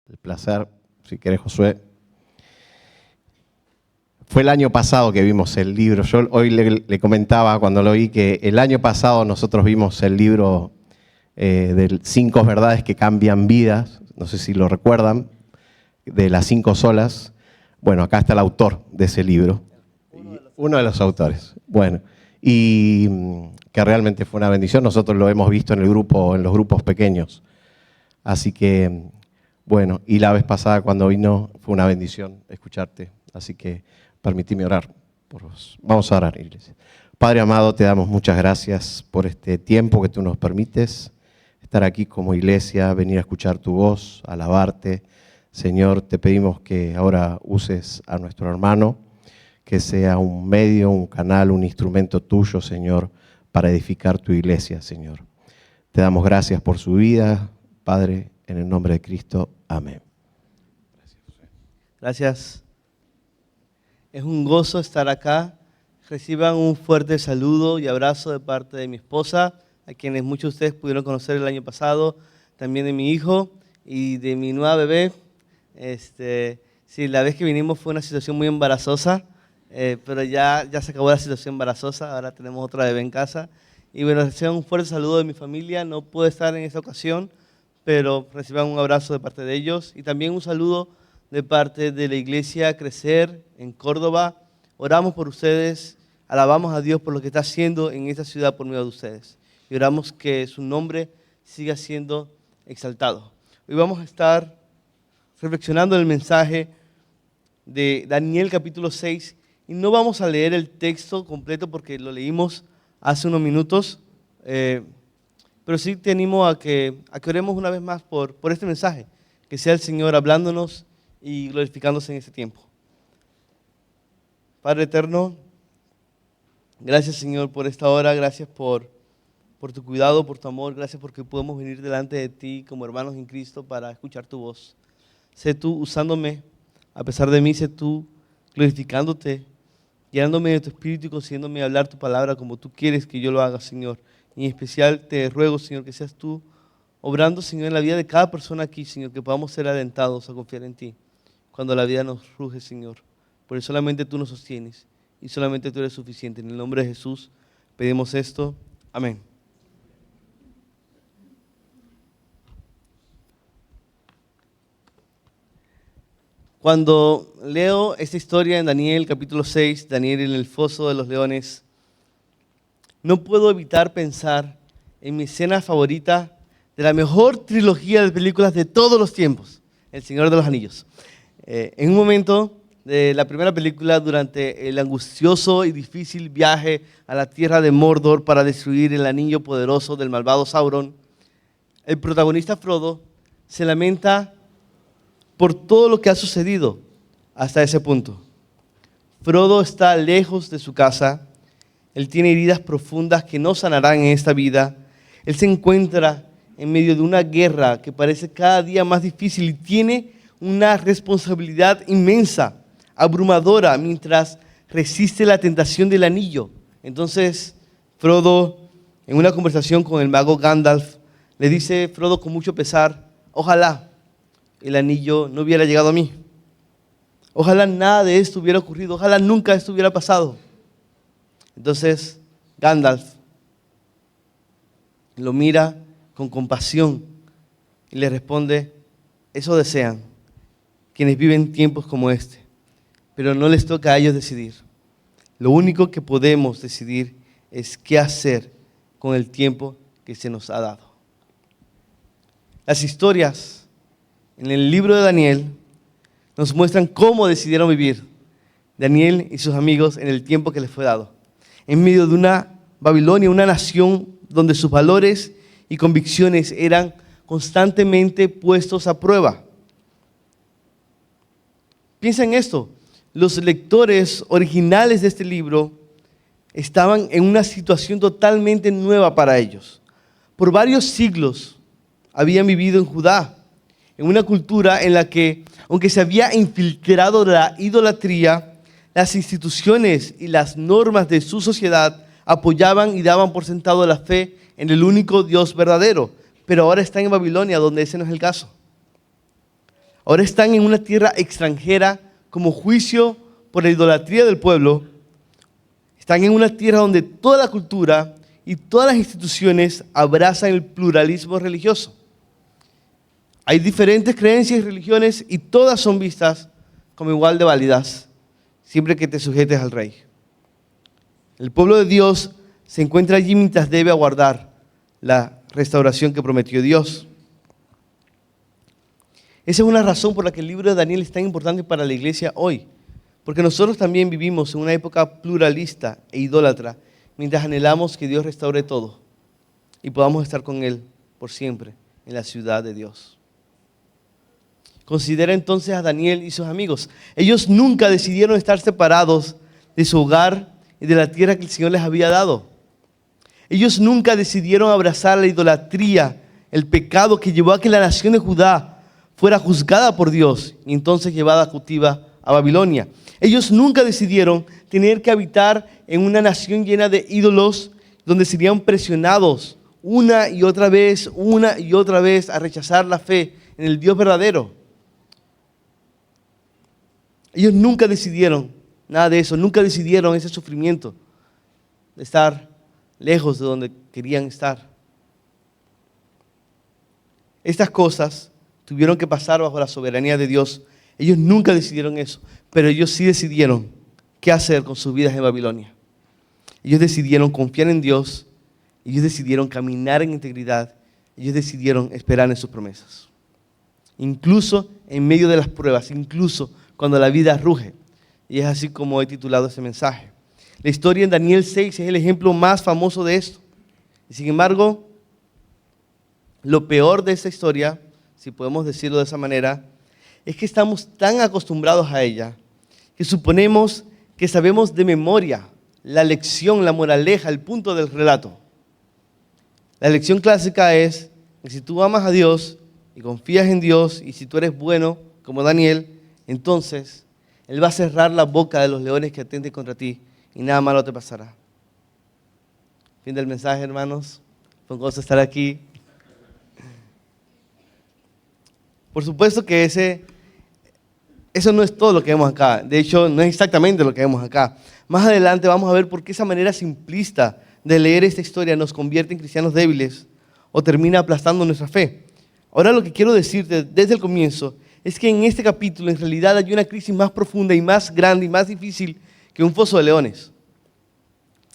el placer, si querés, Josué. Fue el año pasado que vimos el libro. Yo hoy le comentaba cuando lo oí que el año pasado nosotros vimos el libro de 5 verdades que cambian vidas. No sé si lo recuerdan, de las 5 solas. Bueno, acá está el autor de ese libro. Uno de los autores. Bueno, y que realmente fue una bendición. Nosotros lo hemos visto en el grupo, en los grupos pequeños. Así que, bueno, y la vez pasada cuando vino fue una bendición escucharte. Así que permitime orar por vos. Vamos a orar, iglesia. Padre amado, te damos muchas gracias por este tiempo que tú nos permites estar aquí como iglesia, venir a escuchar tu voz, alabarte. Señor, te pedimos que ahora uses a nuestro hermano, que sea un medio, un canal, un instrumento tuyo, Señor, para edificar tu iglesia, Señor. Te damos gracias por su vida, Padre, en el nombre de Cristo. Amén. Gracias. Es un gozo estar acá. Reciban un fuerte saludo y abrazo de parte de mi esposa, a quienes muchos de ustedes pudieron conocer el año pasado, también de mi hijo y de mi nueva bebé. Sí, la vez que vinimos fue una situación muy embarazosa, pero ya se acabó la situación embarazosa, ahora tenemos otra bebé en casa. Y bueno, reciban un fuerte saludo de mi familia. No pude estar en esta ocasión, pero reciban un abrazo de parte de ellos y también un saludo de parte de la iglesia Crecer en Córdoba. Oramos por ustedes, alabamos a Dios por lo que está haciendo en esta ciudad por medio de ustedes. Y oramos que su nombre siga siendo exaltado. Hoy vamos a estar reflexionando en el mensaje de Daniel capítulo 6 y no vamos a leer el texto completo porque lo leímos hace unos minutos, pero sí te animo a que oremos una vez más por este mensaje, que sea el Señor hablándonos y glorificándose en este tiempo. Padre eterno, gracias Señor por esta hora, gracias por tu cuidado, por tu amor, gracias porque podemos venir delante de ti como hermanos en Cristo para escuchar tu voz. Sé tú usándome, a pesar de mí, sé tú glorificándote, llenándome de tu espíritu y consiguiéndome hablar tu palabra como tú quieres que yo lo haga, Señor. Y en especial te ruego, Señor, que seas tú obrando, Señor, en la vida de cada persona aquí, Señor, que podamos ser alentados a confiar en ti cuando la vida nos ruge, Señor. Porque solamente tú nos sostienes y solamente tú eres suficiente. En el nombre de Jesús pedimos esto. Amén. Cuando leo esta historia en Daniel capítulo 6, Daniel en el foso de los leones, no puedo evitar pensar en mi escena favorita de la mejor trilogía de películas de todos los tiempos, El Señor de los Anillos. En un momento de la primera película, durante el angustioso y difícil viaje a la tierra de Mordor para destruir el anillo poderoso del malvado Sauron, el protagonista Frodo se lamenta por todo lo que ha sucedido hasta ese punto. Frodo está lejos de su casa, él tiene heridas profundas que no sanarán en esta vida, él se encuentra en medio de una guerra que parece cada día más difícil y tiene una responsabilidad inmensa, abrumadora, mientras resiste la tentación del anillo. Entonces, Frodo, en una conversación con el mago Gandalf, le dice Frodo con mucho pesar, ojalá el anillo no hubiera llegado a mí. Ojalá nada de esto hubiera ocurrido, ojalá nunca esto hubiera pasado. Entonces, Gandalf lo mira con compasión y le responde, eso desean quienes viven tiempos como este, pero no les toca a ellos decidir. Lo único que podemos decidir es qué hacer con el tiempo que se nos ha dado. Las historias en el libro de Daniel nos muestran cómo decidieron vivir Daniel y sus amigos en el tiempo que les fue dado, en medio de una Babilonia, una nación donde sus valores y convicciones eran constantemente puestos a prueba. Piensa en esto, los lectores originales de este libro estaban en una situación totalmente nueva para ellos. Por varios siglos habían vivido en Judá, en una cultura en la que, aunque se había infiltrado la idolatría, las instituciones y las normas de su sociedad apoyaban y daban por sentado la fe en el único Dios verdadero. Pero ahora están en Babilonia, donde ese no es el caso. Ahora están en una tierra extranjera como juicio por la idolatría del pueblo. Están en una tierra donde toda la cultura y todas las instituciones abrazan el pluralismo religioso. Hay diferentes creencias y religiones y todas son vistas como igual de válidas, siempre que te sujetes al rey. El pueblo de Dios se encuentra allí mientras debe aguardar la restauración que prometió Dios. Esa es una razón por la que el libro de Daniel es tan importante para la iglesia hoy, porque nosotros también vivimos en una época pluralista e idólatra, mientras anhelamos que Dios restaure todo y podamos estar con Él por siempre en la ciudad de Dios. Considera entonces a Daniel y sus amigos. Ellos nunca decidieron estar separados de su hogar y de la tierra que el Señor les había dado. Ellos nunca decidieron abrazar la idolatría, el pecado que llevó a que la nación de Judá fuera juzgada por Dios y entonces llevada cautiva a Babilonia. Ellos nunca decidieron tener que habitar en una nación llena de ídolos donde serían presionados una y otra vez a rechazar la fe en el Dios verdadero. Ellos nunca decidieron nada de eso, nunca decidieron ese sufrimiento de estar lejos de donde querían estar. Estas cosas tuvieron que pasar bajo la soberanía de Dios. Ellos nunca decidieron eso, pero ellos sí decidieron qué hacer con sus vidas en Babilonia. Ellos decidieron confiar en Dios, ellos decidieron caminar en integridad, ellos decidieron esperar en sus promesas. Incluso en medio de las pruebas, incluso cuando la vida ruge. Y es así como he titulado este mensaje. La historia en Daniel 6 es el ejemplo más famoso de esto. Y sin embargo, lo peor de esta historia, si podemos decirlo de esa manera, es que estamos tan acostumbrados a ella que suponemos que sabemos de memoria la lección, la moraleja, el punto del relato. La lección clásica es que si tú amas a Dios y confías en Dios y si tú eres bueno como Daniel, entonces Él va a cerrar la boca de los leones que atenten contra ti y nada malo te pasará. Fin del mensaje, hermanos. Fue un gozo estar aquí. Por supuesto que eso no es todo lo que vemos acá. De hecho, no es exactamente lo que vemos acá. Más adelante vamos a ver por qué esa manera simplista de leer esta historia nos convierte en cristianos débiles o termina aplastando nuestra fe. Ahora lo que quiero decirte desde el comienzo es que en este capítulo en realidad hay una crisis más profunda y más grande y más difícil que un foso de leones.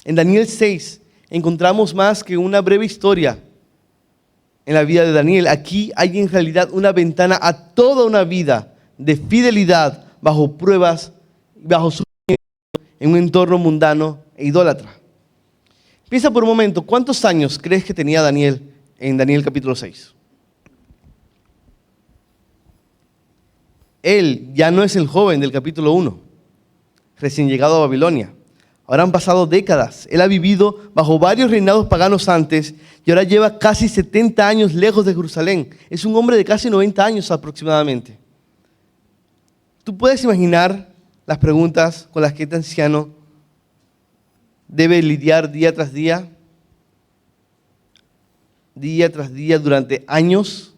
En Daniel 6 encontramos más que una breve historia en la vida de Daniel. Aquí hay en realidad una ventana a toda una vida de fidelidad bajo pruebas, bajo sufrimiento, en un entorno mundano e idólatra. Piensa por un momento, ¿cuántos años crees que tenía Daniel en Daniel capítulo 6? Él ya no es el joven del capítulo 1, recién llegado a Babilonia. Ahora han pasado décadas. Él ha vivido bajo varios reinados paganos antes y ahora lleva casi 70 años lejos de Jerusalén. Es un hombre de casi 90 años aproximadamente. ¿Tú puedes imaginar las preguntas con las que este anciano debe lidiar día tras día durante años?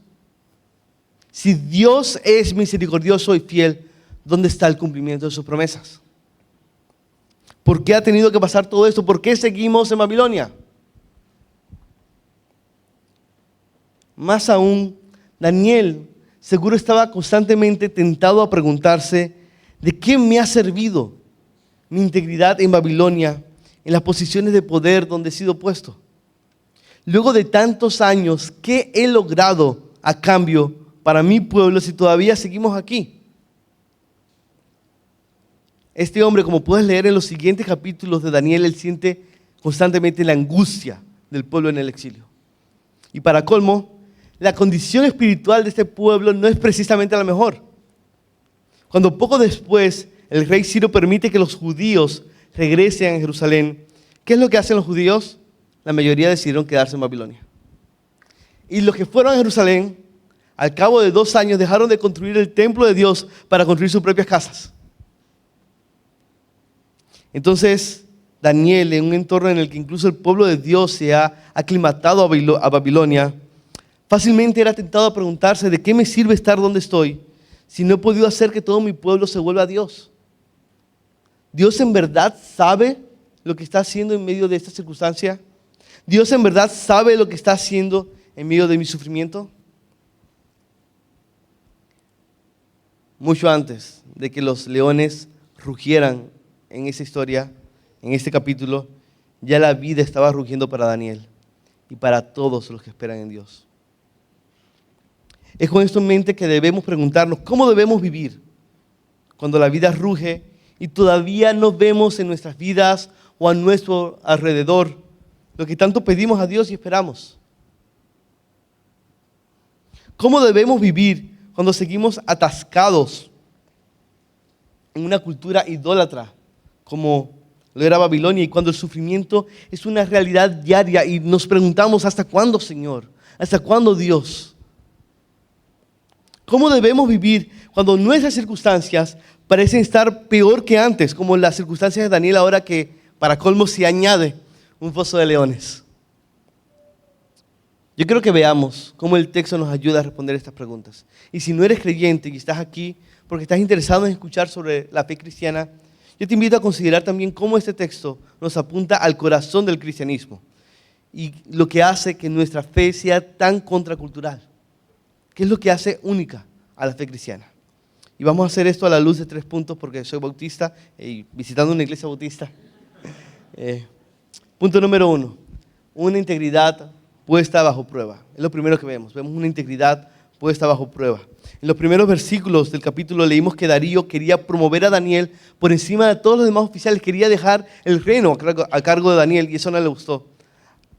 Si Dios es misericordioso y fiel, ¿dónde está el cumplimiento de sus promesas? ¿Por qué ha tenido que pasar todo esto? ¿Por qué seguimos en Babilonia? Más aún, Daniel seguro estaba constantemente tentado a preguntarse, ¿de qué me ha servido mi integridad en Babilonia, en las posiciones de poder donde he sido puesto? Luego de tantos años, ¿qué he logrado a cambio para mi pueblo si todavía seguimos aquí? Este hombre, como puedes leer en los siguientes capítulos de Daniel, él siente constantemente la angustia del pueblo en el exilio. Y para colmo, la condición espiritual de este pueblo no es precisamente la mejor. Cuando poco después el rey Ciro permite que los judíos regresen a Jerusalén, ¿qué es lo que hacen los judíos? La mayoría decidieron quedarse en Babilonia. Y los que fueron a Jerusalén, al cabo de 2 años, dejaron de construir el templo de Dios para construir sus propias casas. Entonces, Daniel, en un entorno en el que incluso el pueblo de Dios se ha aclimatado a Babilonia, fácilmente era tentado a preguntarse, ¿de qué me sirve estar donde estoy si no he podido hacer que todo mi pueblo se vuelva a Dios? ¿Dios en verdad sabe lo que está haciendo en medio de esta circunstancia? ¿Dios en verdad sabe lo que está haciendo en medio de mi sufrimiento? Mucho antes de que los leones rugieran en esa historia, en este capítulo, ya la vida estaba rugiendo para Daniel y para todos los que esperan en Dios. Es con esto en mente que debemos preguntarnos cómo debemos vivir cuando la vida ruge y todavía no vemos en nuestras vidas o a nuestro alrededor lo que tanto pedimos a Dios y esperamos. ¿Cómo debemos vivir cuando seguimos atascados en una cultura idólatra como lo era Babilonia y cuando el sufrimiento es una realidad diaria y nos preguntamos ¿hasta cuándo, Señor? ¿Hasta cuándo, Dios? ¿Cómo debemos vivir cuando nuestras circunstancias parecen estar peor que antes, como las circunstancias de Daniel ahora que para colmo se añade un foso de leones? Yo quiero que veamos cómo el texto nos ayuda a responder estas preguntas. Y si no eres creyente y estás aquí porque estás interesado en escuchar sobre la fe cristiana, yo te invito a considerar también cómo este texto nos apunta al corazón del cristianismo y lo que hace que nuestra fe sea tan contracultural. ¿Qué es lo que hace única a la fe cristiana? Y vamos a hacer esto a la luz de 3 puntos porque soy bautista y visitando una iglesia bautista. Punto número 1, una integridad puesta bajo prueba. Es lo primero que vemos. Vemos una integridad puesta bajo prueba. En los primeros versículos del capítulo leímos que Darío quería promover a Daniel por encima de todos los demás oficiales. Quería dejar el reino a cargo de Daniel y eso no le gustó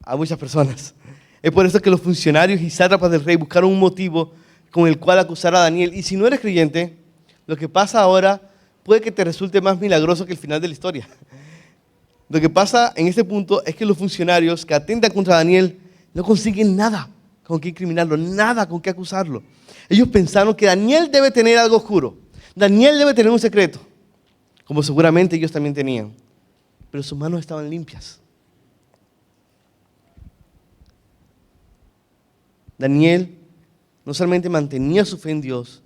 a muchas personas. Es por eso que los funcionarios y sátrapas del rey buscaron un motivo con el cual acusar a Daniel. Y si no eres creyente, lo que pasa ahora puede que te resulte más milagroso que el final de la historia. Lo que pasa en este punto es que los funcionarios que atentan contra Daniel no consiguen nada con qué incriminarlo, nada con qué acusarlo. Ellos pensaron que Daniel debe tener algo oscuro. Daniel debe tener un secreto, como seguramente ellos también tenían. Pero sus manos estaban limpias. Daniel no solamente mantenía su fe en Dios,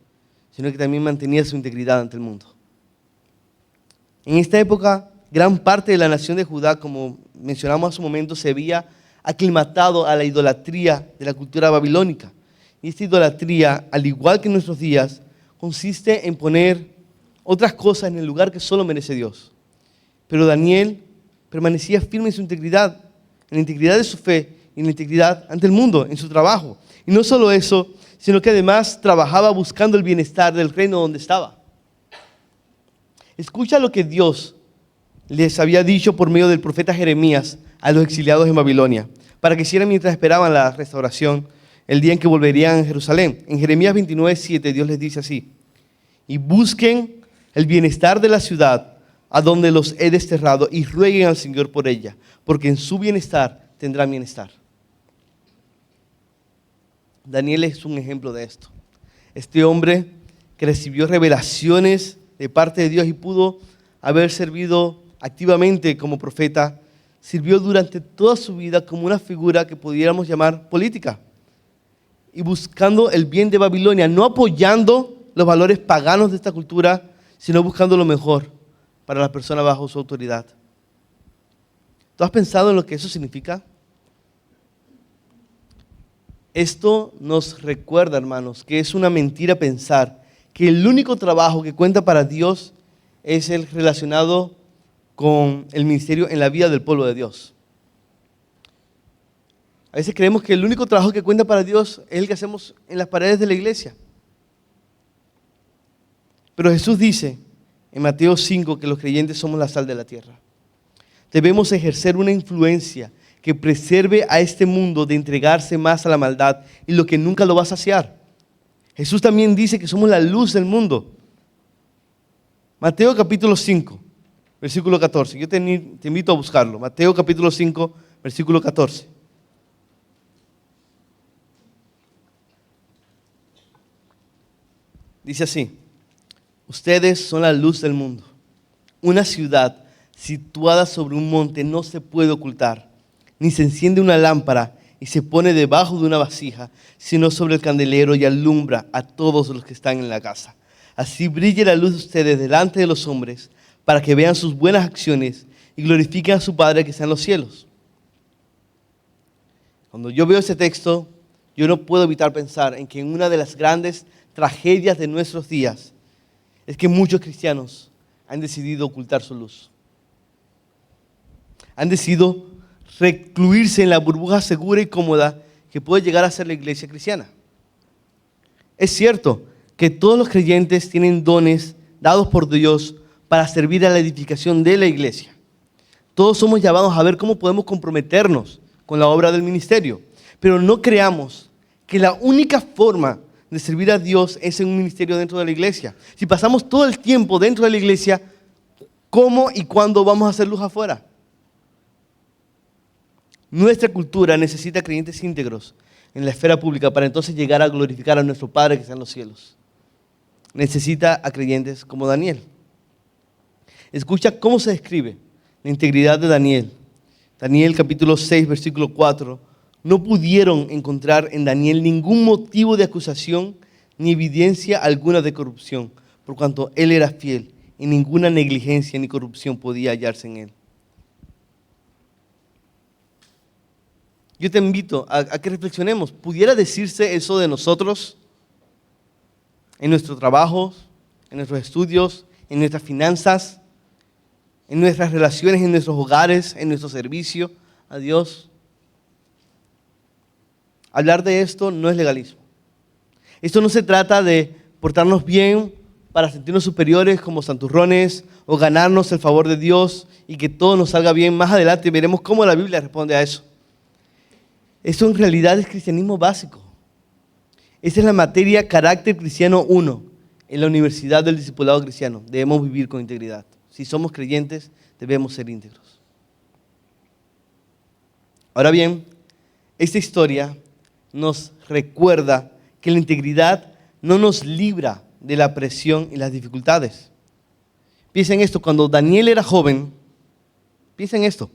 sino que también mantenía su integridad ante el mundo. En esta época, gran parte de la nación de Judá, como mencionamos hace un momento, se había aclimatado a la idolatría de la cultura babilónica. Y esta idolatría, al igual que en nuestros días, consiste en poner otras cosas en el lugar que solo merece Dios. Pero Daniel permanecía firme en su integridad, en la integridad de su fe y en la integridad ante el mundo, en su trabajo. Y no solo eso, sino que además trabajaba buscando el bienestar del reino donde estaba. Escucha lo que Dios les había dicho por medio del profeta Jeremías a los exiliados en Babilonia, para que hicieran mientras esperaban la restauración, el día en que volverían a Jerusalén. En Jeremías 29:7 Dios les dice así: y busquen el bienestar de la ciudad a donde los he desterrado y rueguen al Señor por ella, porque en su bienestar tendrán bienestar. Daniel es un ejemplo de esto. Este hombre que recibió revelaciones de parte de Dios y pudo haber servido activamente como profeta, sirvió durante toda su vida como una figura que pudiéramos llamar política y buscando el bien de Babilonia, no apoyando los valores paganos de esta cultura, sino buscando lo mejor para la persona bajo su autoridad. ¿Tú has pensado en lo que eso significa? Esto nos recuerda, hermanos, que es una mentira pensar que el único trabajo que cuenta para Dios es el relacionado con el ministerio en la vida del pueblo de Dios. A veces creemos que el único trabajo que cuenta para Dios es el que hacemos en las paredes de la iglesia. Pero Jesús dice en Mateo 5 que los creyentes somos la sal de la tierra. Debemos ejercer una influencia que preserve a este mundo de entregarse más a la maldad y lo que nunca lo va a saciar. Jesús también dice que somos la luz del mundo. Mateo capítulo 5, versículo 14. Yo te invito a buscarlo. Mateo capítulo 5, versículo 14. Dice así: ustedes son la luz del mundo. Una ciudad situada sobre un monte no se puede ocultar, ni se enciende una lámpara y se pone debajo de una vasija, sino sobre el candelero y alumbra a todos los que están en la casa. Así brille la luz de ustedes delante de los hombres, para que vean sus buenas acciones y glorifiquen a su Padre que está en los cielos. Cuando yo veo ese texto, yo no puedo evitar pensar en que en una de las grandes tragedias de nuestros días es que muchos cristianos han decidido ocultar su luz. Han decidido recluirse en la burbuja segura y cómoda que puede llegar a ser la iglesia cristiana. Es cierto que todos los creyentes tienen dones dados por Dios para servir a la edificación de la iglesia. Todos somos llamados a ver cómo podemos comprometernos con la obra del ministerio, pero no creamos que la única forma de servir a Dios es en un ministerio dentro de la iglesia. Si pasamos todo el tiempo dentro de la iglesia, ¿cómo y cuándo vamos a hacer luz afuera? Nuestra cultura necesita creyentes íntegros en la esfera pública para entonces llegar a glorificar a nuestro Padre que está en los cielos. Necesita a creyentes como Daniel. Escucha cómo se describe la integridad de Daniel. Daniel capítulo 6, versículo 4. No pudieron encontrar en Daniel ningún motivo de acusación ni evidencia alguna de corrupción, por cuanto él era fiel y ninguna negligencia ni corrupción podía hallarse en él. Yo te invito a que reflexionemos. ¿Pudiera decirse eso de nosotros en nuestros trabajos, en nuestros estudios, en nuestras finanzas, en nuestras relaciones, en nuestros hogares, en nuestro servicio a Dios? Hablar de esto no es legalismo. Esto no se trata de portarnos bien para sentirnos superiores como santurrones o ganarnos el favor de Dios y que todo nos salga bien. Más adelante veremos cómo la Biblia responde a eso. Eso en realidad es cristianismo básico. Esa es la materia Carácter Cristiano 1 en la Universidad del Discipulado Cristiano. Debemos vivir con integridad. Si somos creyentes, debemos ser íntegros. Ahora bien, esta historia nos recuerda que la integridad no nos libra de la presión y las dificultades. Piensa en esto, cuando Daniel era joven, piensa en esto.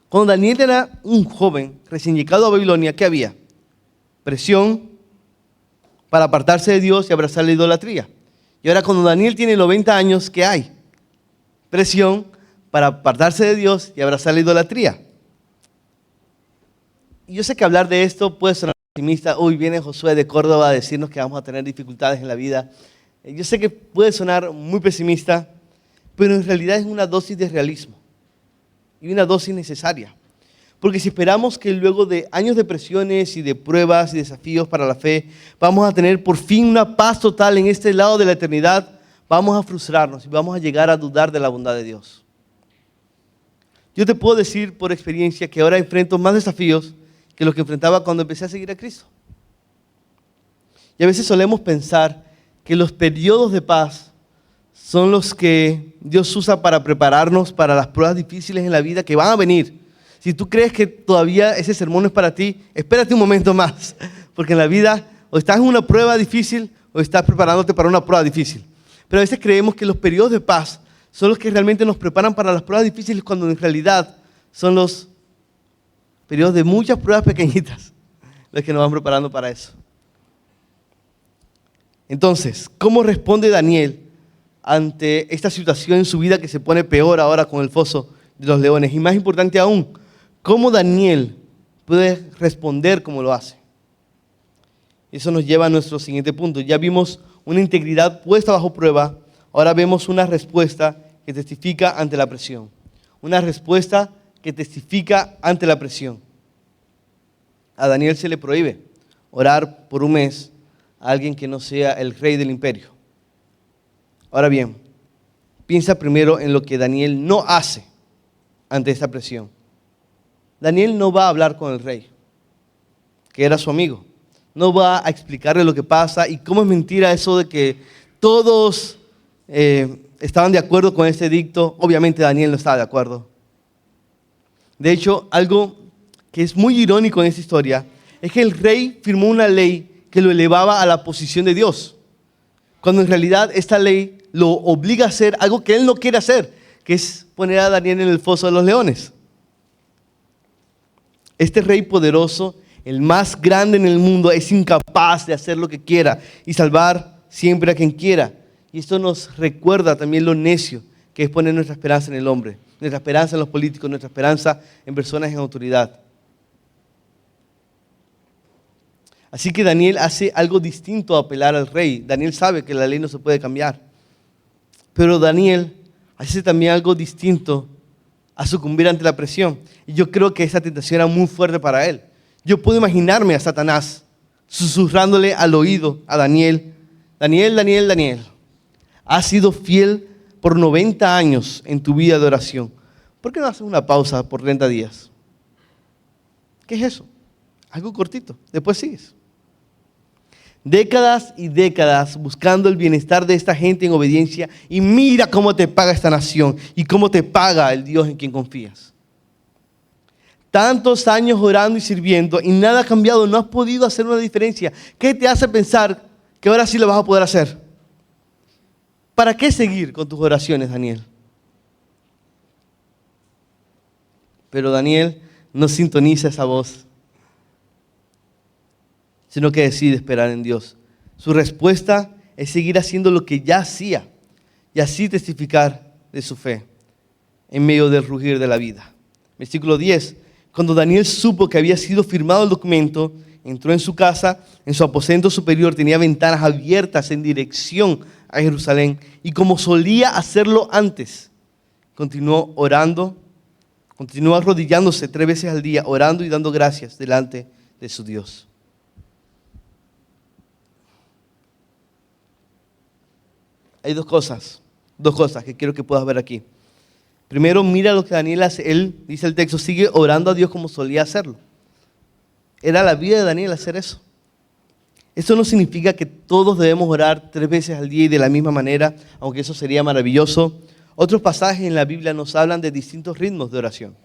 Cuando Daniel era un joven recién llegado a Babilonia, ¿qué había? Presión para apartarse de Dios y abrazar la idolatría. Y ahora cuando Daniel tiene 90 años, ¿qué hay? Presión para apartarse de Dios y abrazar la idolatría. Y yo sé que hablar de esto puede sonar pesimista. Uy, viene Josué de Córdoba a decirnos que vamos a tener dificultades en la vida. Yo sé que puede sonar muy pesimista, pero en realidad es una dosis de realismo. Y una dosis necesaria. Porque si esperamos que luego de años de presiones y de pruebas y desafíos para la fe, vamos a tener por fin una paz total en este lado de la eternidad, vamos a frustrarnos y vamos a llegar a dudar de la bondad de Dios. Yo te puedo decir por experiencia que ahora enfrento más desafíos que los que enfrentaba cuando empecé a seguir a Cristo. Y a veces solemos pensar que los periodos de paz son los que Dios usa para prepararnos para las pruebas difíciles en la vida que van a venir. Si tú crees que todavía ese sermón es para ti, espérate un momento más, porque en la vida o estás en una prueba difícil o estás preparándote para una prueba difícil. Pero a veces creemos que los periodos de paz son los que realmente nos preparan para las pruebas difíciles, cuando en realidad son los periodos de muchas pruebas pequeñitas los que nos van preparando para eso. Entonces, ¿cómo responde Daniel ante esta situación en su vida que se pone peor ahora con el foso de los leones? Y más importante aún, ¿cómo Daniel puede responder como lo hace? Eso nos lleva a nuestro siguiente punto. Ya vimos una integridad puesta bajo prueba, ahora vemos una respuesta que testifica ante la presión. Una respuesta que testifica ante la presión. A Daniel se le prohíbe orar por un mes a alguien que no sea el rey del imperio. Ahora bien, piensa primero en lo que Daniel no hace ante esta presión. Daniel no va a hablar con el rey, que era su amigo. No va a explicarle lo que pasa y cómo es mentira eso de que todos estaban de acuerdo con este edicto. Obviamente Daniel no estaba de acuerdo. De hecho, algo que es muy irónico en esta historia es que el rey firmó una ley que lo elevaba a la posición de Dios, cuando en realidad esta ley lo obliga a hacer algo que él no quiere hacer, que es poner a Daniel en el foso de los leones. Este rey poderoso, el más grande en el mundo, es incapaz de hacer lo que quiera y salvar siempre a quien quiera. Y esto nos recuerda también lo necio que es poner nuestra esperanza en el hombre, nuestra esperanza en los políticos, nuestra esperanza en personas en autoridad. Así que Daniel hace algo distinto a apelar al rey. Daniel sabe que la ley no se puede cambiar. Pero Daniel hace también algo distinto a sucumbir ante la presión. Y yo creo que esa tentación era muy fuerte para él. Yo puedo imaginarme a Satanás susurrándole al oído a Daniel: Daniel, Daniel, Daniel, has sido fiel por 90 años en tu vida de oración. ¿Por qué no haces una pausa por 30 días? ¿Qué es eso? Algo cortito, después sigues. Décadas y décadas buscando el bienestar de esta gente en obediencia, y mira cómo te paga esta nación y cómo te paga el Dios en quien confías. Tantos años orando y sirviendo y nada ha cambiado, no has podido hacer una diferencia. ¿Qué te hace pensar que ahora sí lo vas a poder hacer? ¿Para qué seguir con tus oraciones, Daniel? Pero Daniel no sintoniza esa voz, sino que decide esperar en Dios. Su respuesta es seguir haciendo lo que ya hacía y así testificar de su fe en medio del rugir de la vida. Versículo 10. Cuando Daniel supo que había sido firmado el documento, entró en su casa, en su aposento superior tenía ventanas abiertas en dirección a Jerusalén, y como solía hacerlo antes, continuó orando, continuó arrodillándose 3 veces al día, orando y dando gracias delante de su Dios. Hay dos cosas que quiero que puedas ver aquí. Primero, mira lo que Daniel hace. Él, dice el texto, sigue orando a Dios como solía hacerlo. Era la vida de Daniel hacer eso. Esto no significa que todos debemos orar 3 veces al día y de la misma manera, aunque eso sería maravilloso. Otros pasajes en la Biblia nos hablan de distintos ritmos de oración.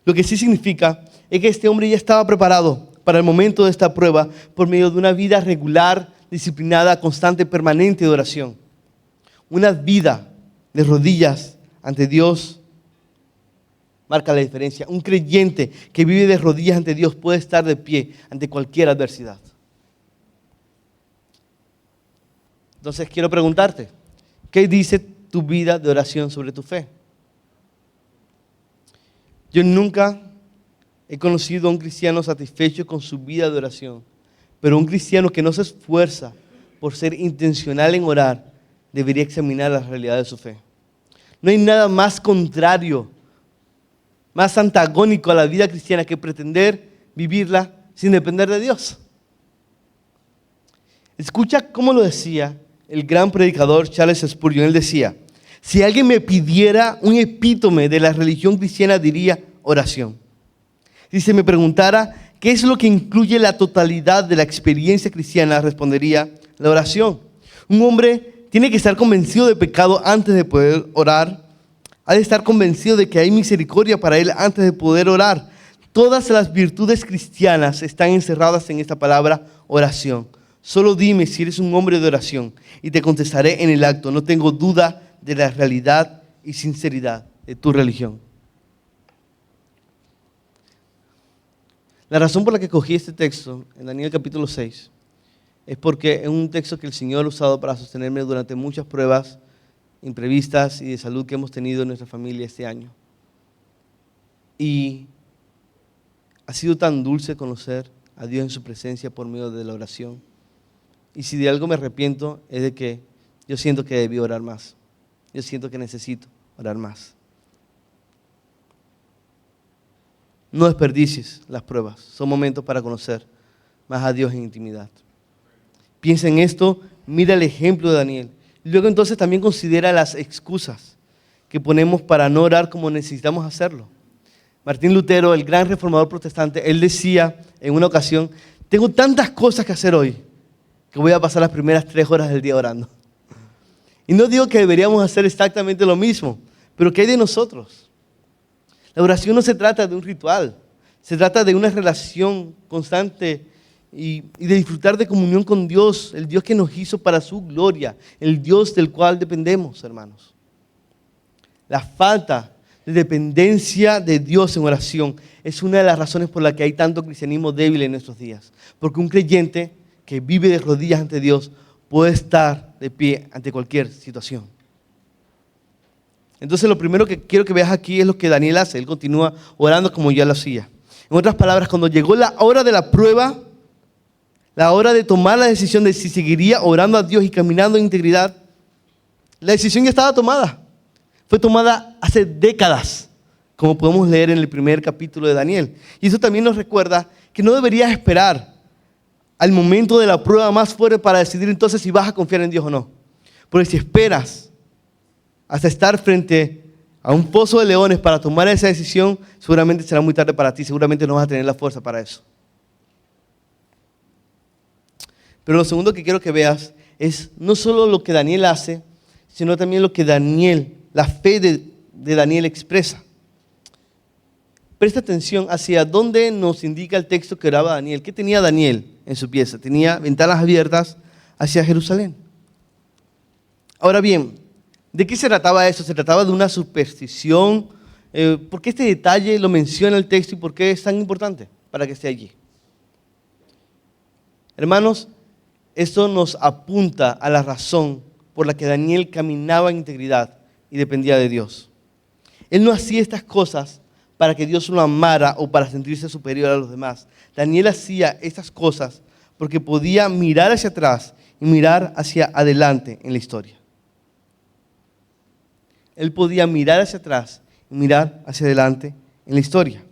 Lo que sí significa es que este hombre ya estaba preparado para el momento de esta prueba por medio de una vida regular, disciplinada, constante, permanente de oración. Una vida de rodillas ante Dios marca la diferencia. Un creyente que vive de rodillas ante Dios puede estar de pie ante cualquier adversidad. Entonces quiero preguntarte, ¿qué dice tu vida de oración sobre tu fe? Yo nunca he conocido a un cristiano satisfecho con su vida de oración, pero un cristiano que no se esfuerza por ser intencional en orar debería examinar la realidad de su fe. No hay nada más contrario, más antagónico a la vida cristiana que pretender vivirla sin depender de Dios. Escucha cómo lo decía el gran predicador Charles Spurgeon. Él decía: si alguien me pidiera un epítome de la religión cristiana, diría oración. Si se me preguntara qué es lo que incluye la totalidad de la experiencia cristiana, respondería la oración. Un hombre tiene que estar convencido de pecado antes de poder orar. Ha de estar convencido de que hay misericordia para él antes de poder orar. Todas las virtudes cristianas están encerradas en esta palabra oración. Solo dime si eres un hombre de oración y te contestaré en el acto. No tengo duda de la realidad y sinceridad de tu religión. La razón por la que cogí este texto en Daniel capítulo 6 es porque es un texto que el Señor ha usado para sostenerme durante muchas pruebas imprevistas y de salud que hemos tenido en nuestra familia este año. Y ha sido tan dulce conocer a Dios en su presencia por medio de la oración. Y si de algo me arrepiento es de que yo siento que debí orar más. Yo siento que necesito orar más. No desperdicies las pruebas. Son momentos para conocer más a Dios en intimidad. Piensa en esto, mira el ejemplo de Daniel. Luego entonces también considera las excusas que ponemos para no orar como necesitamos hacerlo. Martín Lutero, el gran reformador protestante, él decía en una ocasión: tengo tantas cosas que hacer hoy que voy a pasar las primeras 3 horas del día orando. Y no digo que deberíamos hacer exactamente lo mismo, pero ¿qué hay de nosotros? La oración no se trata de un ritual, se trata de una relación constante y de disfrutar de comunión con Dios, el Dios que nos hizo para su gloria, el Dios del cual dependemos, hermanos. La falta de dependencia de Dios en oración es una de las razones por las que hay tanto cristianismo débil en nuestros días. Porque un creyente que vive de rodillas ante Dios puede estar de pie ante cualquier situación. Entonces lo primero que quiero que veas aquí es lo que Daniel hace. Él continúa orando como ya lo hacía. En otras palabras, cuando llegó la hora de la prueba, la hora de tomar la decisión de si seguiría orando a Dios y caminando en integridad, la decisión ya estaba tomada. Fue tomada hace décadas, como podemos leer en el primer capítulo de Daniel. Y eso también nos recuerda que no deberías esperar al momento de la prueba más fuerte para decidir entonces si vas a confiar en Dios o no. Porque si esperas hasta estar frente a un pozo de leones para tomar esa decisión, seguramente será muy tarde para ti, seguramente no vas a tener la fuerza para eso. Pero lo segundo que quiero que veas es no solo lo que Daniel hace, sino también lo que la fe de Daniel expresa. Presta atención hacia dónde nos indica el texto que oraba Daniel. ¿Qué tenía Daniel en su pieza? Tenía ventanas abiertas hacia Jerusalén. Ahora bien, ¿de qué se trataba eso? ¿Se trataba de una superstición? ¿Por qué este detalle lo menciona el texto y por qué es tan importante para que esté allí? Hermanos, esto nos apunta a la razón por la que Daniel caminaba en integridad y dependía de Dios. Él no hacía estas cosas para que Dios lo amara o para sentirse superior a los demás. Daniel hacía estas cosas porque podía mirar hacia atrás y mirar hacia adelante en la historia. Él podía mirar hacia atrás y mirar hacia adelante en la historia.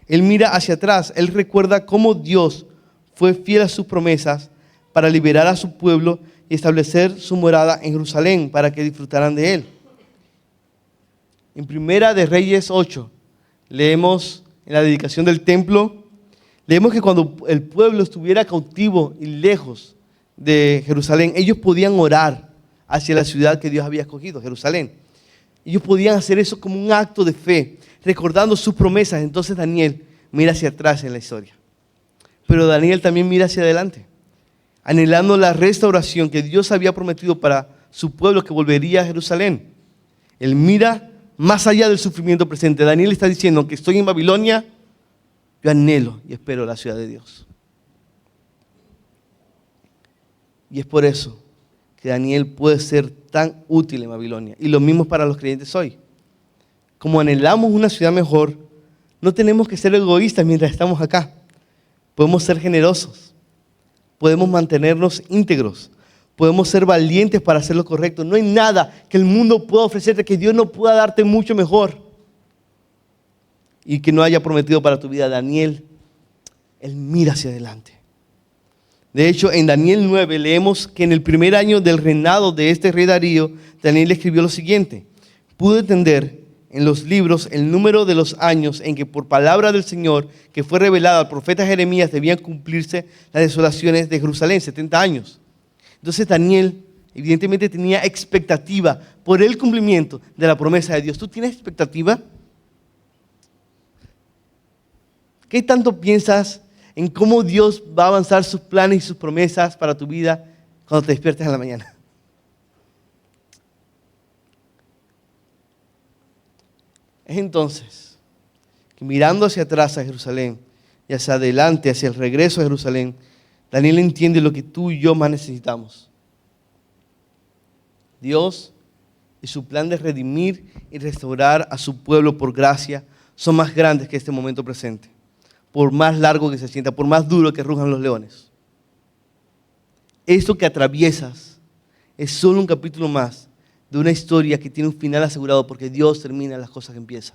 Él mira hacia atrás, él recuerda cómo Dios fue fiel a sus promesas para liberar a su pueblo y establecer su morada en Jerusalén para que disfrutaran de él. En Primera de Reyes 8, leemos en la dedicación del templo, leemos que cuando el pueblo estuviera cautivo y lejos de Jerusalén, ellos podían orar hacia la ciudad que Dios había escogido, Jerusalén. Ellos podían hacer eso como un acto de fe, recordando sus promesas. Entonces Daniel mira hacia atrás en la historia. Pero Daniel también mira hacia adelante, anhelando la restauración que Dios había prometido para su pueblo que volvería a Jerusalén. Él mira más allá del sufrimiento presente. Daniel está diciendo, aunque estoy en Babilonia, yo anhelo y espero la ciudad de Dios. Y es por eso que Daniel puede ser tan útil en Babilonia. Y lo mismo para los creyentes hoy. Como anhelamos una ciudad mejor, no tenemos que ser egoístas mientras estamos acá. Podemos ser generosos. Podemos mantenernos íntegros. Podemos ser valientes para hacer lo correcto. No hay nada que el mundo pueda ofrecerte que Dios no pueda darte mucho mejor y que no haya prometido para tu vida. Daniel, él mira hacia adelante. De hecho, en Daniel 9 leemos que en el primer año del reinado de este rey Darío, Daniel escribió lo siguiente: pude entender en los libros el número de los años en que por palabra del Señor, que fue revelada al profeta Jeremías, debían cumplirse las desolaciones de Jerusalén, 70 años. Entonces Daniel evidentemente tenía expectativa por el cumplimiento de la promesa de Dios. ¿Tú tienes expectativa? ¿Qué tanto piensas en cómo Dios va a avanzar sus planes y sus promesas para tu vida cuando te despiertes en la mañana? Es entonces que mirando hacia atrás a Jerusalén y hacia adelante, hacia el regreso a Jerusalén, Daniel entiende lo que tú y yo más necesitamos. Dios y su plan de redimir y restaurar a su pueblo por gracia son más grandes que este momento presente. Por más largo que se sienta, por más duro que rujan los leones. Esto que atraviesas es solo un capítulo más de una historia que tiene un final asegurado porque Dios termina las cosas que empieza.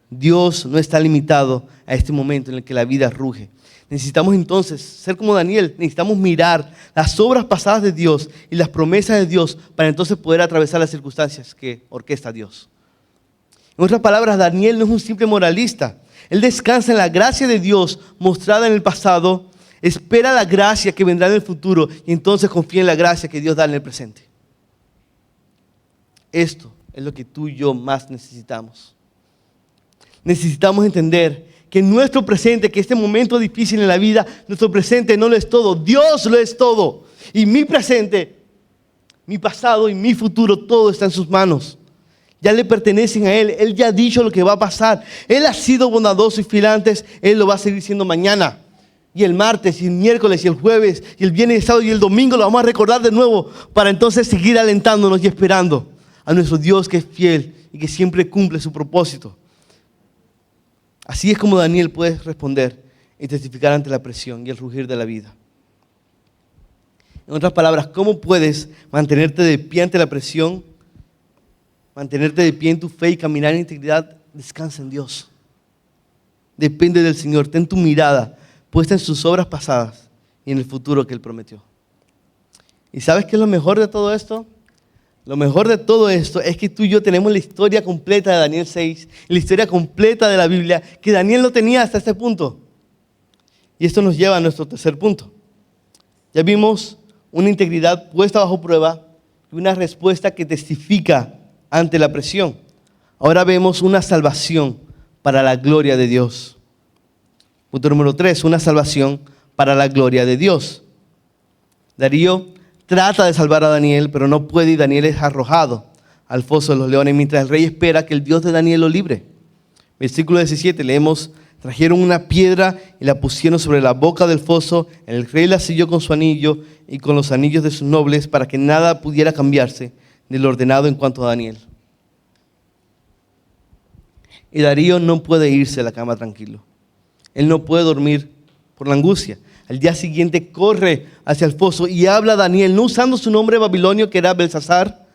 Dios no está limitado a este momento en el que la vida ruge. Necesitamos entonces ser como Daniel, necesitamos mirar las obras pasadas de Dios y las promesas de Dios para entonces poder atravesar las circunstancias que orquesta Dios. En otras palabras, Daniel no es un simple moralista. Él descansa en la gracia de Dios mostrada en el pasado, espera la gracia que vendrá en el futuro y entonces confía en la gracia que Dios da en el presente. Esto es lo que tú y yo más necesitamos. Necesitamos entender que nuestro presente, que este momento difícil en la vida, nuestro presente no lo es todo, Dios lo es todo. Y mi presente, mi pasado y mi futuro, todo está en sus manos. Ya le pertenecen a Él, Él ya ha dicho lo que va a pasar. Él ha sido bondadoso y fiel antes, Él lo va a seguir siendo mañana. Y el martes, y el miércoles, y el jueves, y el viernes, y el sábado, y el domingo lo vamos a recordar de nuevo para entonces seguir alentándonos y esperando a nuestro Dios que es fiel y que siempre cumple su propósito. Así es como Daniel puede responder y testificar ante la presión y el rugir de la vida. En otras palabras, ¿cómo puedes mantenerte de pie ante la presión, mantenerte de pie en tu fe y caminar en integridad? Descansa en Dios. Depende del Señor. Ten tu mirada puesta en sus obras pasadas y en el futuro que Él prometió. ¿Y sabes qué es lo mejor de todo esto? Lo mejor de todo esto es que tú y yo tenemos la historia completa de Daniel 6, la historia completa de la Biblia, que Daniel no tenía hasta este punto. Y esto nos lleva a nuestro tercer punto. Ya vimos una integridad puesta bajo prueba y una respuesta que testifica ante la presión. Ahora vemos una salvación para la gloria de Dios. Punto número 3, una salvación para la gloria de Dios. Darío trata de salvar a Daniel, pero no puede y Daniel es arrojado al foso de los leones mientras el rey espera que el Dios de Daniel lo libre. Versículo 17, leemos: trajeron una piedra y la pusieron sobre la boca del foso. El rey la selló con su anillo y con los anillos de sus nobles para que nada pudiera cambiarse de lo ordenado en cuanto a Daniel. Y Darío no puede irse a la cama tranquilo. Él no puede dormir por la angustia. Al día siguiente corre hacia el foso y habla a Daniel, no usando su nombre babilonio que era Belsasar,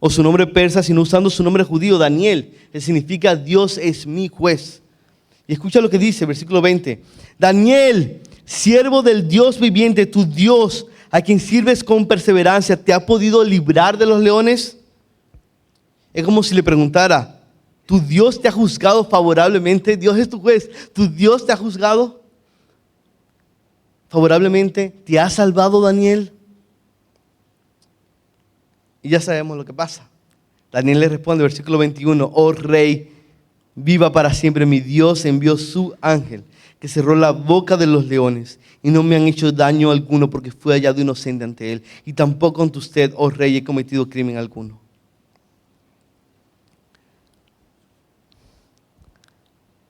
o su nombre persa, sino usando su nombre judío, Daniel, que significa Dios es mi juez. Y escucha lo que dice, versículo 20. Daniel, siervo del Dios viviente, tu Dios, a quien sirves con perseverancia, ¿te ha podido librar de los leones? Es como si le preguntara, ¿tu Dios te ha juzgado favorablemente? Dios es tu juez. ¿Tu Dios te ha juzgado favorablemente? ¿Te ha salvado, Daniel? Y ya sabemos lo que pasa. Daniel le responde, versículo 21, oh rey, viva para siempre. Mi Dios envió su ángel, que cerró la boca de los leones, y no me han hecho daño alguno, porque fui hallado inocente ante él. Y tampoco ante usted, oh rey, he cometido crimen alguno.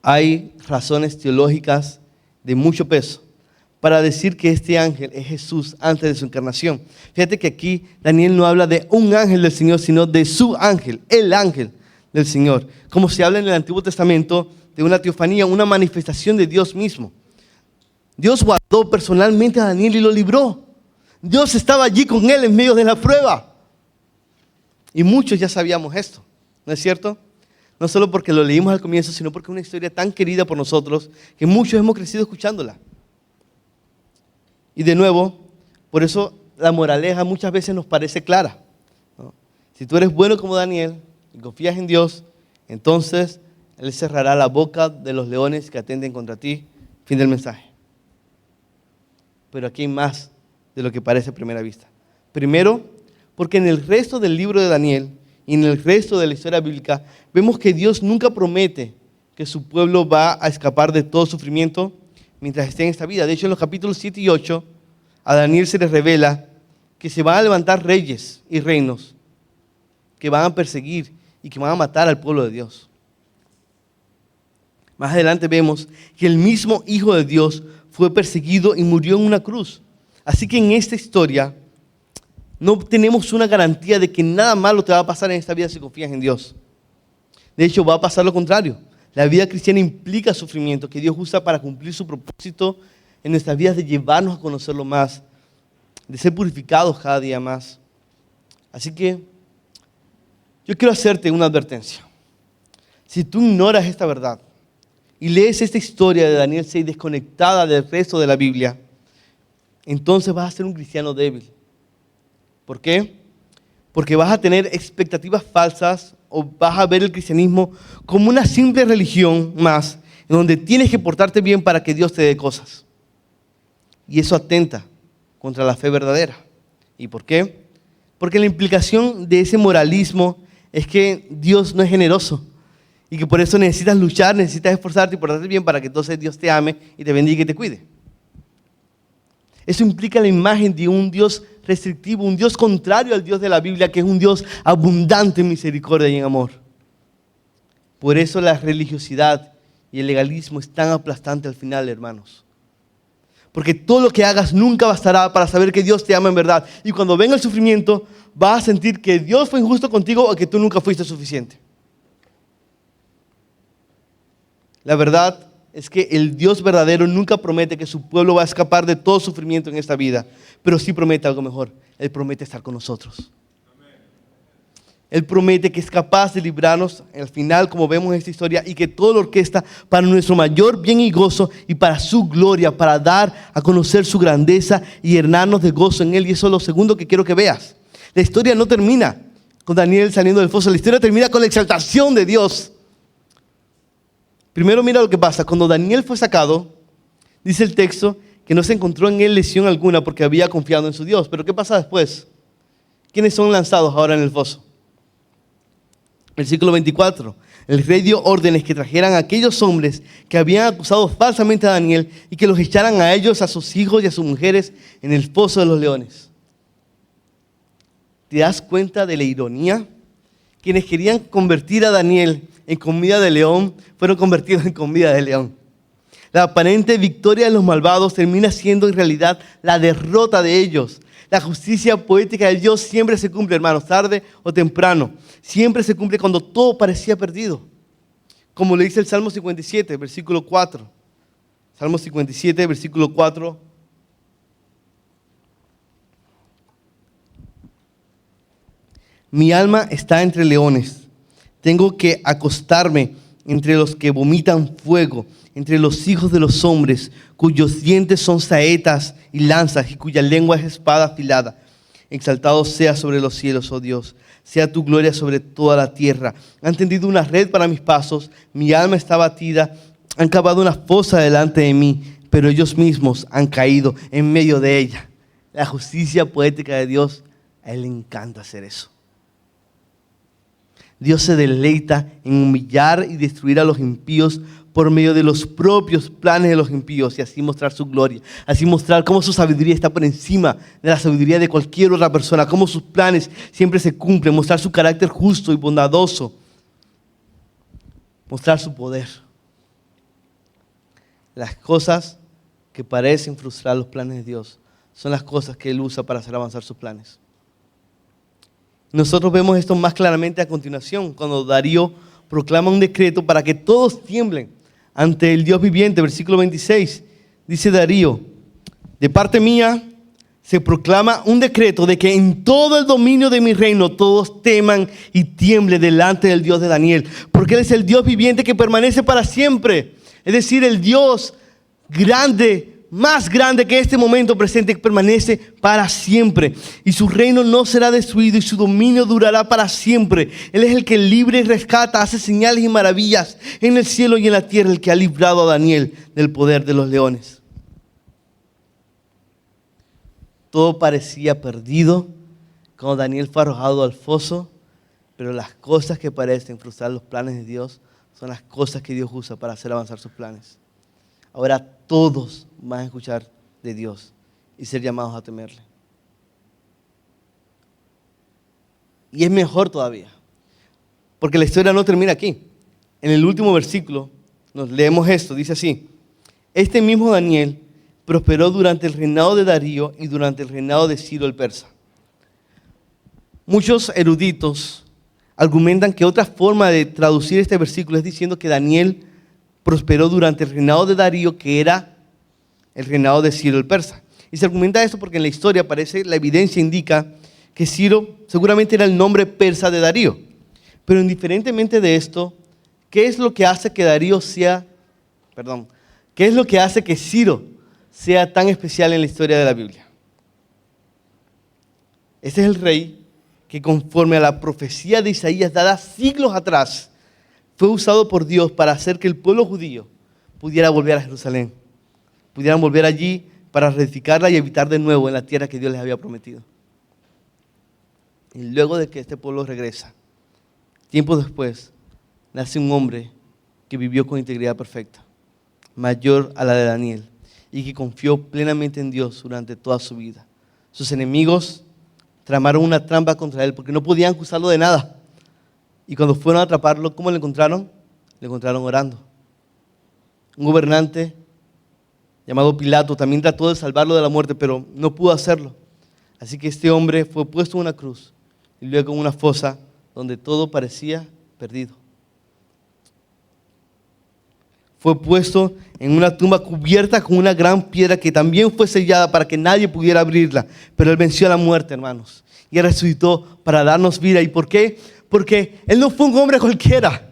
Hay razones teológicas de mucho peso para decir que este ángel es Jesús antes de su encarnación. Fíjate que aquí Daniel no habla de un ángel del Señor, sino de su ángel, el ángel del Señor. Como se habla en el Antiguo Testamento de una teofanía, una manifestación de Dios mismo. Dios guardó personalmente a Daniel y lo libró. Dios estaba allí con él en medio de la prueba. Y muchos ya sabíamos esto, ¿no es cierto? No solo porque lo leímos al comienzo, sino porque es una historia tan querida por nosotros que muchos hemos crecido escuchándola. Y de nuevo, por eso la moraleja muchas veces nos parece clara, ¿no? Si tú eres bueno como Daniel y confías en Dios, entonces Él cerrará la boca de los leones que atenden contra ti. Fin del mensaje. Pero aquí hay más de lo que parece a primera vista. Primero, porque en el resto del libro de Daniel y en el resto de la historia bíblica, vemos que Dios nunca promete que su pueblo va a escapar de todo sufrimiento mientras esté en esta vida. De hecho, en los capítulos 7 y 8, a Daniel se le revela que se van a levantar reyes y reinos que van a perseguir y que van a matar al pueblo de Dios. Más adelante vemos que el mismo Hijo de Dios fue perseguido y murió en una cruz. Así que en esta historia no tenemos una garantía de que nada malo te va a pasar en esta vida si confías en Dios. De hecho, va a pasar lo contrario. La vida cristiana implica sufrimiento que Dios usa para cumplir su propósito en nuestras vidas de llevarnos a conocerlo más, de ser purificados cada día más. Así que yo quiero hacerte una advertencia. Si tú ignoras esta verdad y lees esta historia de Daniel 6 desconectada del resto de la Biblia, entonces vas a ser un cristiano débil. ¿Por qué? Porque vas a tener expectativas falsas o vas a ver el cristianismo como una simple religión más, en donde tienes que portarte bien para que Dios te dé cosas. Y eso atenta contra la fe verdadera. ¿Y por qué? Porque la implicación de ese moralismo es que Dios no es generoso y que por eso necesitas luchar, necesitas esforzarte y portarte bien para que entonces Dios te ame y te bendiga y te cuide. Eso implica la imagen de un Dios restrictivo, un Dios contrario al Dios de la Biblia, que es un Dios abundante en misericordia y en amor. Por eso la religiosidad y el legalismo es tan aplastante al final, hermanos. Porque todo lo que hagas nunca bastará para saber que Dios te ama en verdad. Y cuando venga el sufrimiento, vas a sentir que Dios fue injusto contigo o que tú nunca fuiste suficiente. La verdad es que el Dios verdadero nunca promete que su pueblo va a escapar de todo sufrimiento en esta vida, pero sí promete algo mejor. Él promete estar con nosotros. Él promete que es capaz de librarnos al final, como vemos en esta historia, y que todo lo orquesta para nuestro mayor bien y gozo y para su gloria, para dar a conocer su grandeza y llenarnos de gozo en Él. Y eso es lo segundo que quiero que veas. La historia no termina con Daniel saliendo del foso, la historia termina con la exaltación de Dios. Primero mira lo que pasa. Cuando Daniel fue sacado, dice el texto que no se encontró en él lesión alguna porque había confiado en su Dios. Pero ¿qué pasa después? ¿Quiénes son lanzados ahora en el foso? Versículo 24. El rey dio órdenes que trajeran a aquellos hombres que habían acusado falsamente a Daniel y que los echaran a ellos, a sus hijos y a sus mujeres en el foso de los leones. ¿Te das cuenta de la ironía? Quienes querían convertir a Daniel en comida de león fueron convertidos en comida de león. La aparente victoria de los malvados termina siendo en realidad la derrota de ellos. La justicia poética de Dios siempre se cumple, hermanos, tarde o temprano. Siempre se cumple cuando todo parecía perdido. Como le dice el Salmo 57, versículo 4. Salmo 57, versículo 4. Mi alma está entre leones. Tengo que acostarme entre los que vomitan fuego, entre los hijos de los hombres, cuyos dientes son saetas y lanzas y cuya lengua es espada afilada. Exaltado sea sobre los cielos, oh Dios, sea tu gloria sobre toda la tierra. Han tendido una red para mis pasos, mi alma está abatida, han cavado una fosa delante de mí, pero ellos mismos han caído en medio de ella. La justicia poética de Dios, a Él le encanta hacer eso. Dios se deleita en humillar y destruir a los impíos por medio de los propios planes de los impíos y así mostrar su gloria, así mostrar cómo su sabiduría está por encima de la sabiduría de cualquier otra persona, cómo sus planes siempre se cumplen, mostrar su carácter justo y bondadoso, mostrar su poder. Las cosas que parecen frustrar los planes de Dios son las cosas que Él usa para hacer avanzar sus planes. Nosotros vemos esto más claramente a continuación, cuando Darío proclama un decreto para que todos tiemblen ante el Dios viviente. Versículo 26, dice Darío: de parte mía se proclama un decreto de que en todo el dominio de mi reino todos teman y tiemblen delante del Dios de Daniel, porque Él es el Dios viviente que permanece para siempre. Es decir, el Dios grande, más grande que este momento presente, que permanece para siempre. Y su reino no será destruido y su dominio durará para siempre. Él es el que libre y rescata, hace señales y maravillas en el cielo y en la tierra, el que ha librado a Daniel del poder de los leones. Todo parecía perdido cuando Daniel fue arrojado al foso, pero las cosas que parecen frustrar los planes de Dios son las cosas que Dios usa para hacer avanzar sus planes. Ahora todos van a escuchar de Dios y ser llamados a temerle. Y es mejor todavía, porque la historia no termina aquí. En el último versículo nos leemos esto, dice así: este mismo Daniel prosperó durante el reinado de Darío y durante el reinado de Ciro el persa. Muchos eruditos argumentan que otra forma de traducir este versículo es diciendo que Daniel prosperó durante el reinado de Darío, que era el reinado de Ciro el persa. Y se argumenta esto porque en la historia aparece, la evidencia indica que Ciro seguramente era el nombre persa de Darío. Pero indiferentemente de esto, ¿qué es lo que hace que qué es lo que hace que Ciro sea tan especial en la historia de la Biblia? Este es el rey que, conforme a la profecía de Isaías dada siglos atrás, fue usado por Dios para hacer que el pueblo judío pudiera volver a Jerusalén. Pudieran volver allí para reedificarla y habitar de nuevo en la tierra que Dios les había prometido. Y luego de que este pueblo regresa, tiempo después, nace un hombre que vivió con integridad perfecta, mayor a la de Daniel, y que confió plenamente en Dios durante toda su vida. Sus enemigos tramaron una trampa contra él porque no podían acusarlo de nada. Y cuando fueron a atraparlo, ¿cómo lo encontraron? Lo encontraron orando. Un gobernante llamado Pilato, también trató de salvarlo de la muerte, pero no pudo hacerlo. Así que este hombre fue puesto en una cruz y luego en una fosa donde todo parecía perdido. Fue puesto en una tumba cubierta con una gran piedra que también fue sellada para que nadie pudiera abrirla. Pero Él venció a la muerte, hermanos. Y Él resucitó para darnos vida. ¿Y por qué? Porque Él no fue un hombre cualquiera.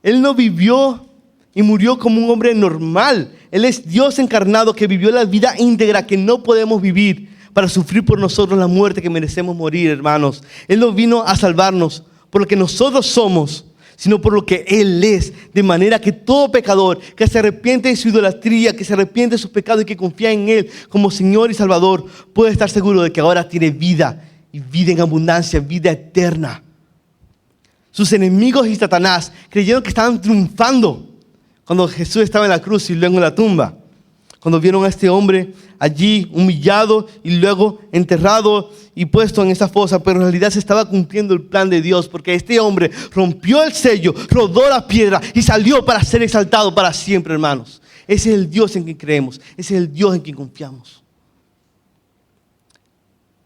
Él no vivió y murió como un hombre normal. Él es Dios encarnado que vivió la vida íntegra que no podemos vivir para sufrir por nosotros la muerte que merecemos morir, hermanos. Él no vino a salvarnos por lo que nosotros somos, sino por lo que Él es, de manera que todo pecador que se arrepiente de su idolatría, que se arrepiente de sus pecados y que confía en Él como Señor y Salvador, puede estar seguro de que ahora tiene vida, y vida en abundancia, vida eterna. Sus enemigos y Satanás creyeron que estaban triunfando cuando Jesús estaba en la cruz y luego en la tumba. Cuando vieron a este hombre allí humillado y luego enterrado y puesto en esa fosa, pero en realidad se estaba cumpliendo el plan de Dios, porque este hombre rompió el sello, rodó la piedra y salió para ser exaltado para siempre, hermanos. Ese es el Dios en quien creemos, ese es el Dios en quien confiamos.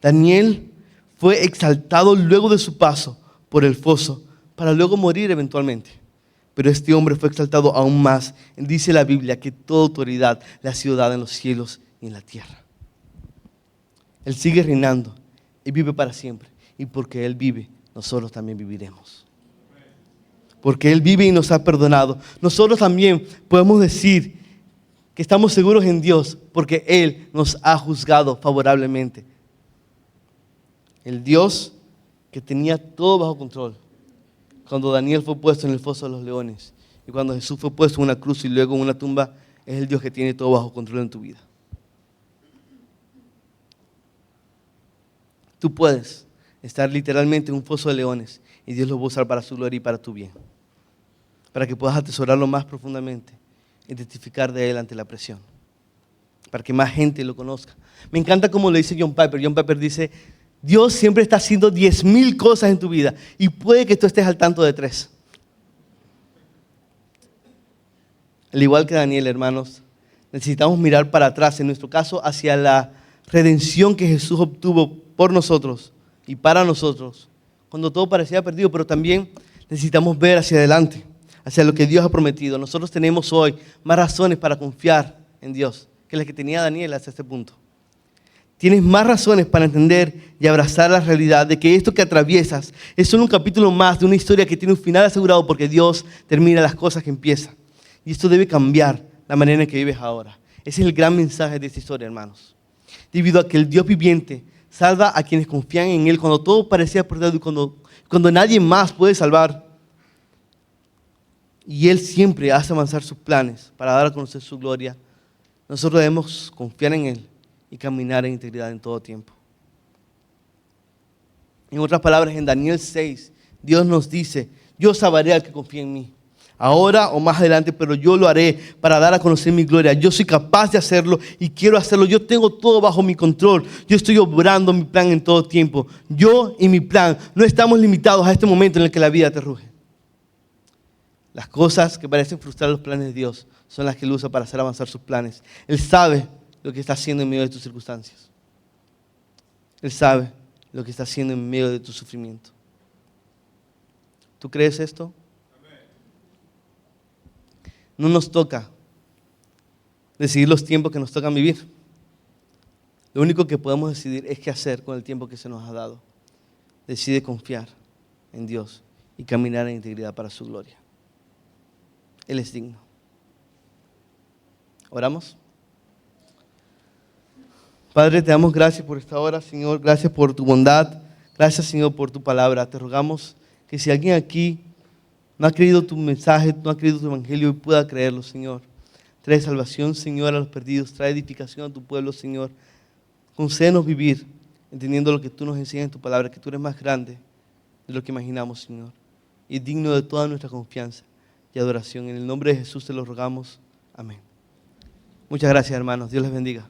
Daniel fue exaltado luego de su paso por el foso, para luego morir eventualmente. Pero este hombre fue exaltado aún más. Dice la Biblia que toda autoridad le ha sido dada en los cielos y en la tierra. Él sigue reinando y vive para siempre. Y porque Él vive, nosotros también viviremos. Porque Él vive y nos ha perdonado. Nosotros también podemos decir que estamos seguros en Dios porque Él nos ha juzgado favorablemente. El Dios que tenía todo bajo control. Cuando Daniel fue puesto en el foso de los leones y cuando Jesús fue puesto en una cruz y luego en una tumba, es el Dios que tiene todo bajo control en tu vida. Tú puedes estar literalmente en un foso de leones y Dios lo va a usar para su gloria y para tu bien. Para que puedas atesorarlo más profundamente y testificar de Él ante la presión. Para que más gente lo conozca. Me encanta como lo dice John Piper. John Piper dice: Dios siempre está haciendo 10,000 cosas en tu vida y puede que tú estés al tanto de 3. Al igual que Daniel, hermanos, necesitamos mirar para atrás, en nuestro caso, hacia la redención que Jesús obtuvo por nosotros y para nosotros, cuando todo parecía perdido, pero también necesitamos ver hacia adelante, hacia lo que Dios ha prometido. Nosotros tenemos hoy más razones para confiar en Dios que las que tenía Daniel hasta este punto. Tienes más razones para entender y abrazar la realidad de que esto que atraviesas es solo un capítulo más de una historia que tiene un final asegurado porque Dios termina las cosas que empieza. Y esto debe cambiar la manera en que vives ahora. Ese es el gran mensaje de esta historia, hermanos. Debido a que el Dios viviente salva a quienes confían en Él cuando todo parecía perdido y cuando nadie más puede salvar. Y Él siempre hace avanzar sus planes para dar a conocer su gloria. Nosotros debemos confiar en Él y caminar en integridad en todo tiempo. En otras palabras, en Daniel 6, Dios nos dice: yo salvaré al que confía en mí, ahora o más adelante, pero yo lo haré para dar a conocer mi gloria. Yo soy capaz de hacerlo y quiero hacerlo. Yo tengo todo bajo mi control. Yo estoy obrando mi plan en todo tiempo. Yo y mi plan no estamos limitados a este momento en el que la vida te ruge. Las cosas que parecen frustrar los planes de Dios son las que Él usa para hacer avanzar sus planes. Él sabe lo que está haciendo en medio de tus circunstancias. Él sabe lo que está haciendo en medio de tu sufrimiento. ¿Tú crees esto? No nos toca decidir los tiempos que nos tocan vivir. Lo único que podemos decidir es qué hacer con el tiempo que se nos ha dado. Decide confiar en Dios y caminar en integridad para su gloria. Él es digno. ¿Oramos? Padre, te damos gracias por esta hora, Señor. Gracias por tu bondad. Gracias, Señor, por tu palabra. Te rogamos que si alguien aquí no ha creído tu mensaje, no ha creído tu evangelio, hoy pueda creerlo, Señor. Trae salvación, Señor, a los perdidos. Trae edificación a tu pueblo, Señor. Concédenos vivir entendiendo lo que tú nos enseñas en tu palabra, que tú eres más grande de lo que imaginamos, Señor. Y digno de toda nuestra confianza y adoración. En el nombre de Jesús te lo rogamos. Amén. Muchas gracias, hermanos. Dios les bendiga.